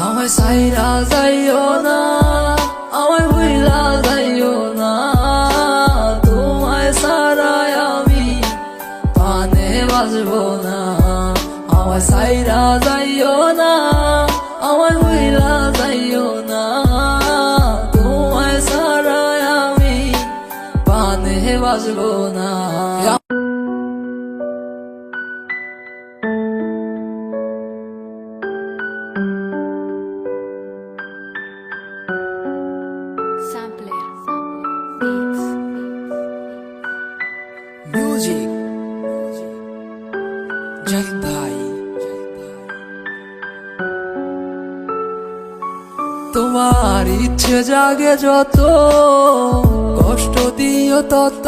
আমায় সাইরা যাইও না, আমায় ভুইলা যাইও না, তোমায় ছাড়াই আমি পানে বাজবো না। আমায় সাইরা যাইও না, আমায় ভুইলা যাইও না, তোমায় ছাড়াই আমি পানে বাজবো না। মিউজিক জাহিদ ভাই। তোমার ইচ্ছে জাগে যত, কষ্ট দিও তত,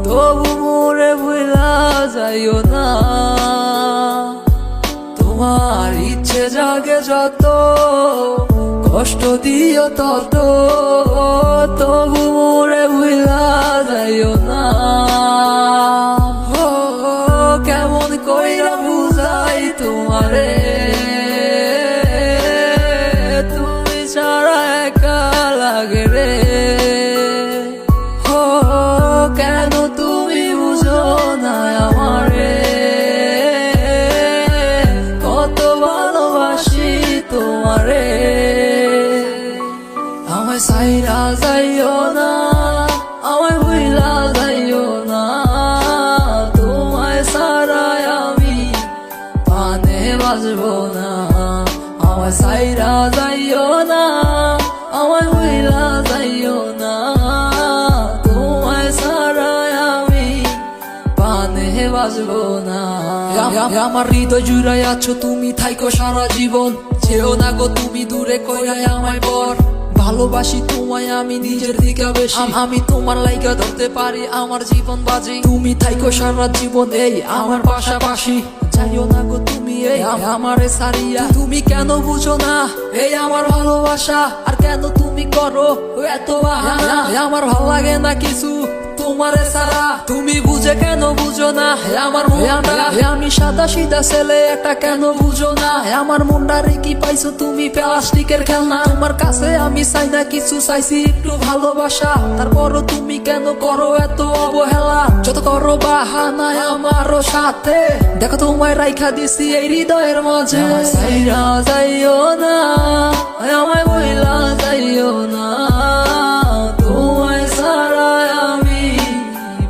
তবু মোরে ভুলা যাইও না। তোমার ইচ্ছে জাগে যত, কষ্ট দিও তত, তবু মোরে ভুলা যাইও না। কেমন কইরা বুঝাই তোমারে, তুমি ছাড়া একা লাগে রে। কেন তুমি বুঝো না আমারে, কত ভালোবাসি তোমারে। আমায় সাইরা যাইও না, আমায় ভুইলা যাইও না, তোমায় ছাড়াই আমি পানে বাজবো না। আমায় সাইরা যাইও না, আমায় ভুইলা যাইও না, তোমায় ছাড়াই আমি পানে বাজবো না। আমার হৃদয় জুড়াই আছো তুমি, থাইকো সারা জীবন, যেও না গো তুমি দূরে কইরাই আমায় বর। ভালোবাসি তোমায় আমি নিজের দিকে বেশি, আমি তোমার লাইগা ধরতে পারি আমার জীবন বাজি। তুমি থাইকো সারা জীবন এই আমার পাশাপাশি, যাইও না গো তুমি এই আমারে সারিয়া। তুমি কেন বুঝো না এই আমার ভালোবাসা, আর কেন তুমি করো এত বাহানা। আমার ভালো লাগে না কিছু তোমারে সারা, তুমি বুঝে কেন বুঝো না আমার মনটা। আমি সাদা সিধা ছেলে একটা, কেন বুঝো না আমার মনটারে কি পাইছো তুমি প্লাস্টিকের খেলনা। তোমার কাছে আমি চাই না কিছু, চাইছি একটু ভালোবাসা, তারপরও তুমি কেন করো এত অবহেলা। যত করো বাহানা আমারও সাথে, দেখো তোমায় রাইখা দিছি এই হৃদয়ের মাঝে। আমায় সাইরা যাইও না, আমায় ভুইলা যাইও না, তোমায় ছাড়াই আমি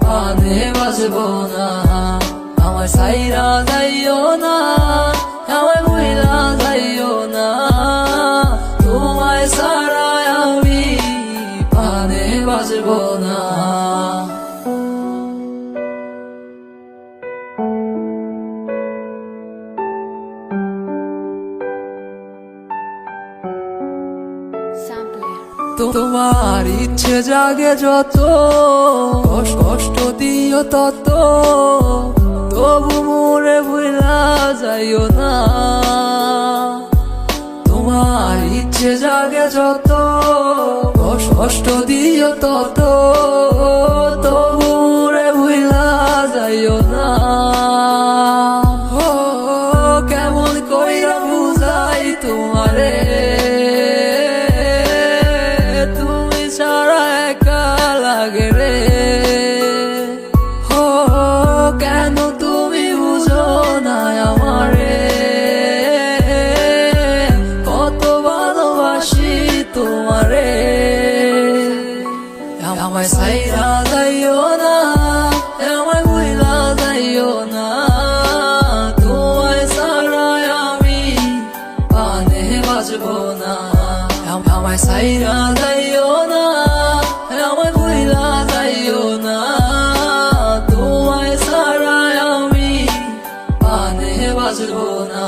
পানে বাজবো না। আমায় সাইরা যাইও না, আমায় ভুইলা যাইও না, তোমায় ছাড়াই আমি পানে বাজবো না। তোমার ইচ্ছে জাগে যত, কষ্ট দিও তত, তবু মোরে ভুলা যাইও না। তোমার ইচ্ছে জাগে যত, কষ্ট দিও তত, তবু মোরে ভুলা যাইও না। কেমন কইরা বুঝাই তোমারে, তুমি ছাড়া একা লাগে রে। কেন তুমি বুঝো না আমারে, কত ভালোবাসি তোমারে। আমায় সাইরা যাইও না, আমায় ভুইলা যাইও না, তোমায় ছাড়াই আমি পানে বাজবো না। আমায় সাইরা যাইও না, আমায় ভুইলা যাইও না, তোমায় ছাড়াই আমি পানে বাজবো না।